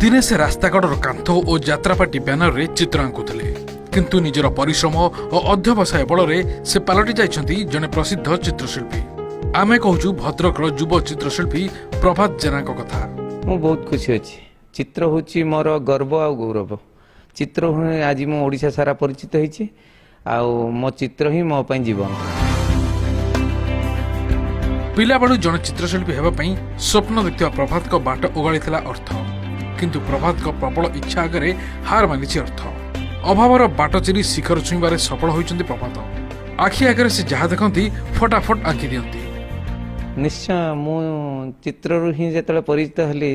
दिने से रास्ताकड़र कांथ और यात्रापाटी बैनर रे चित्र आंकुले किंतु निजर परिश्रम और अध्यवसाय बल से पलटि जाइछंती जने प्रसिद्ध चित्रशिल्पी। आमे कहूछु भद्रक युव चित्रशिल्पी प्रभात जेना कथा। मु बहुत खुशी अछि। चित्र होची मोर गर्व आ गौरव। चित्र आज मो ओडिशा सारा परिचित होईछि आ मो चित्र ही मो पई जीवन। पिला बेलू जने चित्रशिल्पी हेबा पई स्वप्न देखिवा प्रभात को बाट ओगाली थिला अर्थ, किंतु प्रभात को प्रबल इच्छा आगे हार मानिछि अर्थ। अभावर बाट चिरी शिखर छुईबारे सफल होइछन्ति प्रभात। आखि आगे से जहा देखंती फटाफट आंकी दियंती। निश्चय मु चित्र ही जेतले परिचित हली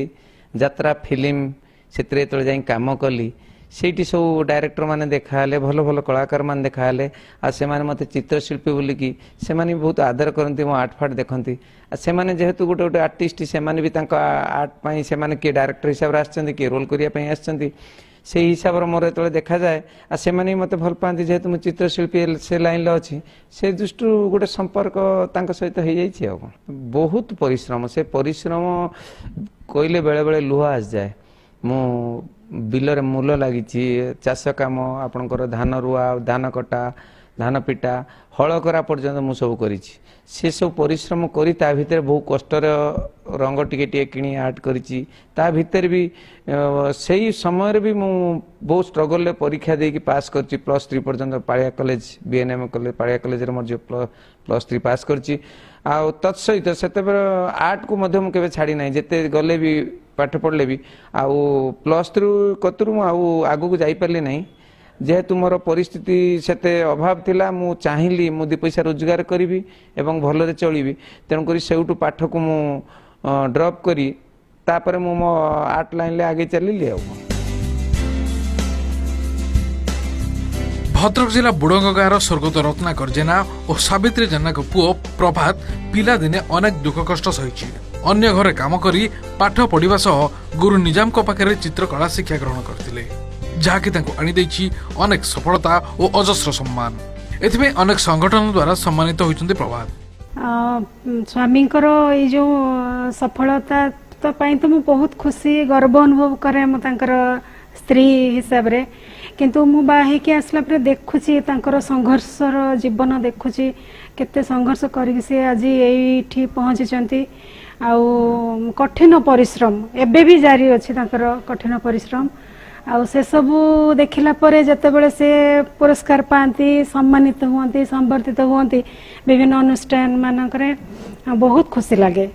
यात्रा फिल्म सेतरे जेतले जाई काम कली सेठी सब डायरेक्टर माने देखाले भल भल कलाकार माने देखाले आ से माने मते चित्रशिल्पी बोली कि से माने बहुत आदर करंती मो आर्ट फाट देखंती आ से माने जेहेतु गोटे गोटे आर्टिस्ट से माने भी तांका आर्ट पई से माने के डायरेक्टर हिसाब रे आछंती के रोल करिया पई आछंती से हिसाब रे मोर जेतले देखा जाए आ से माने मते भल पांती जेहेतु मो चित्रशिल्पी से लाइन ले अछि से दृष्टि गोटे संपर्क तांका सहित हे जाई छी। बहुत परिश्रम से परिश्रम कोइले बेले बेले लुह आस जाए। मु बिलर मूल लगी चाष कम आपणकर धान रुआ धान कटा धान पिटा हल करा पर्यंत मु सब करी से सब परिश्रम करी ता भितर बहुत कष्टर रंग टिके टिके किणी आर्ट करी ता भितर भी सही समय भी मु बहुत स्ट्रगल ले परीक्षा दे कि पास करची +3 पर्यंत पालिया कॉलेज बीएनएम कॉलेज पालिया कॉलेज रे मोर जो +3 पास करची आ तत्सहित सेते आर्ट को मध्य केबे छाड़ी नाही जेते गले भी पाठ पढ़ले भी आउ +3 कतरु आगु को जाई परले नाही जेहेतु मोर परिस्थिति सेते अभाव थिला मु चाहिली मु 2 पैसा रोजगार करी एवं भलरे चलीबी तेणु करी सेउटू पाठ को मु ड्रॉप करी तापर मु मो आर्ट लाइन ले आगे चलिली। भद्रक जिला बुड़ंग गाँव स्वर्गत रत्नाकर जेना और सावित्री जेना को पुओ प्रभात पिला दिने अनेक दुख कष्ट सही अन्य घरे काम करी पाठ पढ़िबा सह गुरु निजाम को पाखरे चित्रकला शिक्षा ग्रहण करथिले जहाँकि तांको आनी दैछि अनेक सफलता और अजस्र सम्मान। एथिमे अनेक संगठन द्वारा सम्मानित होइछन्ते प्रभात। स्वामी ये जो सफलता तो पाई तो मु बहुत खुशी गर्व अनुभव करे मु तांकर स्त्री हिसाब रे किंतु मु बाहे के आसला पर देखुची तांकर संघर्षर जीवन देखुची केते संघर्ष करी से आज एठी पहुंचीचंती आउ कठिन परिश्रम एबे भी जारी अछि तांकर कठिन परिश्रम आउ से सब देखिला परे जते बेले से पुरस्कार पाती सम्मानित हुअंती संवर्धित हुअंती विभिन्न अनुष्ठान मानकरे बहुत खुशी लागे।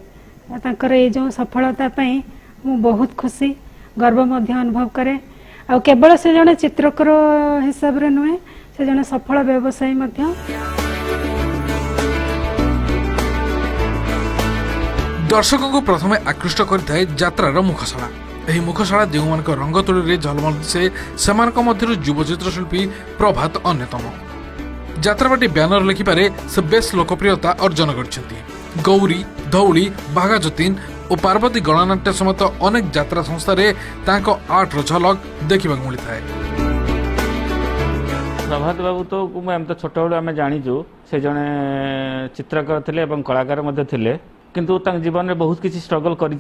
तांकर ए जो सफलता पई मु बहुत खुशी गर्व मध्य अनुभव करे आ केवल से जने चित्रकर हिसाब रे नुहे से जने सफल व्यवसायी मध्य। दर्शकों को प्रथमे आकृष्ट करथाय यात्रार मुखशाला। एही मुखशाला जेउमानक रंग तुली झलमल से सेमानक मध्यरु युव चित्रशिल्पी प्रभात अन्यतम। यात्रापाटी बैनर लिखिपारे से बेस लोकप्रियता अर्जन करछन्ती। गौरी धौली बाघा जतीन और पार्वती गणनाट्य समेत अनेक यात्रा संस्था तांको आर्टर झलक देखा मिलता है। प्रभात बाबू तो आम तो छोट बेलू आम जाचु से जड़े चित्रकार थे कलाकार थे किंतु जीवन में बहुत किसी स्ट्रगल कर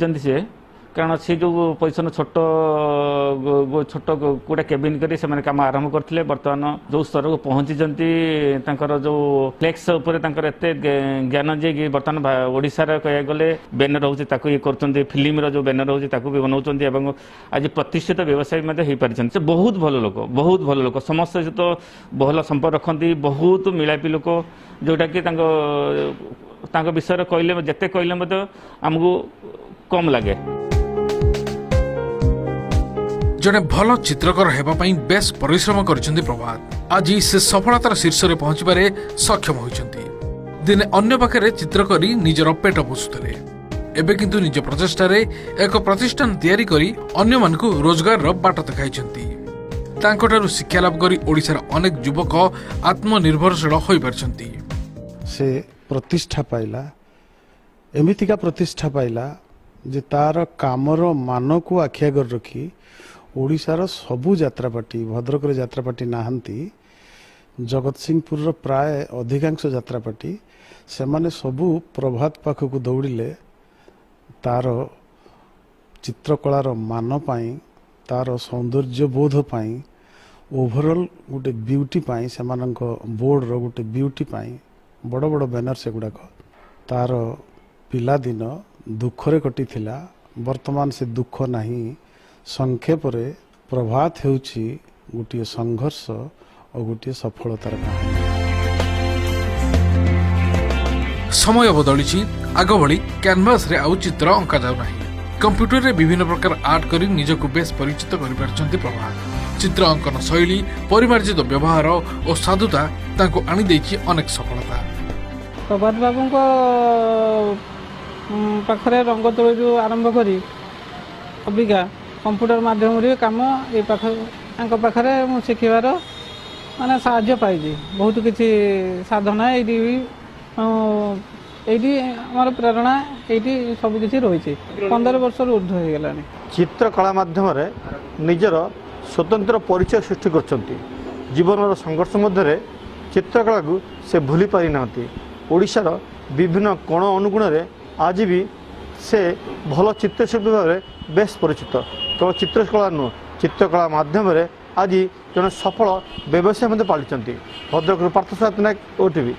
कारण सी जो पोजिशन छोट छोट गोटे केबिन कर काम आरंभ करते बर्तमान जो स्तर को पहुंची जो फ्लेक्स एत ज्ञान जे कि बर्तमान ओडिशार कह गले बैनर हो ये कर फिल्म जो बैनर हो भी बनाऊँ आज प्रतिष्ठित व्यवसायी हो पारि से बहुत भल लोक समस्त सहित भल संपर्क रखती बहुत मिलापी लोक जोटा कि विषय कहले जिते कहले आमको कम लगे। जड़े भल चित्रकर हेबा पई बेस परिश्रम करछन्ती प्रभात। आज से सफलतार शीर्ष रे पहुंचबारे सक्षम होइछन्ती। दिने अन्य पाखरे चित्र करी निजर पेट पोषुथले एबे किंतु निज प्रचेष्टा रे एक प्रतिष्ठान तैयारी करी अन्य मानकु रोजगार रो बाट देखाइछन्ती। तांकोठारु शिक्षा लाभ करी ओडिसार अनेक युवक आत्मनिर्भरशील होई पारछन्ती। से प्रतिष्ठा पाइला एमितिका प्रतिष्ठा पाइला जे तार कामर मान को आखि आगर रखी ओडिशार सबु यात्रापाटी भद्रक यात्रापाटी नाहांती जगत सिंहपुर प्राय अधिकांश यात्रापाटी से माने सबु प्रभात पाख को दौड़िले तार चित्रकलार मान पाई तार सौंदर्य बोध पाई ओभरऑल गोटे ब्यूटी पाई सेमानंक बोर्ड रो गोटे ब्यूटी पाई बड़ बड़ बैनर से गुड़ाक तार पिला दिन दुखरे कटी थिला वर्तमान से दुख नहीं संक्षेप रे प्रभात हेउछि गोटे संघर्ष और गोटे सफलतार कहानी। समय बदली आग भली कैनवास रे आउ चित्र अंका जाऊ नाही। कंप्यूटर रे विभिन्न प्रकार आर्ट करी निजको बेस परिचित करि पारछन्ती प्रभात। चित्र अंकन शैली परिमार्जित व्यवहार और साधुता तांको आनी देछि अनेक सफलता। प्रभात बाबू को पाखरे रंग तुली आरंभ करी अबिका कंप्यूटर माध्यम रे काम ए पाखरे मु शिखिबार माने साहाय्य पाइछि। बहुत किछि साधना एइडी हमार प्रेरणा एइडी सब किछि रहिछि। 15 वर्ष ऊर्ध्व हो गेलानी। चित्रकला माध्यम रे निजर स्वतंत्र परिचय सृष्टि करछन्ती। जीवन संघर्ष मध्य चित्रकला को से भूली पारि नांती। ओडिशार विभिन्न कोण अनुगुण रे आज भी से भल चित्रशिल्पी भाव में बेस परिचित। केवल चित्रकला नुह चित्रकला माध्यम रे आज जन सफल व्यवसाय पालिचंती। भद्रक पार्थसारथी नायक, ओटीवी।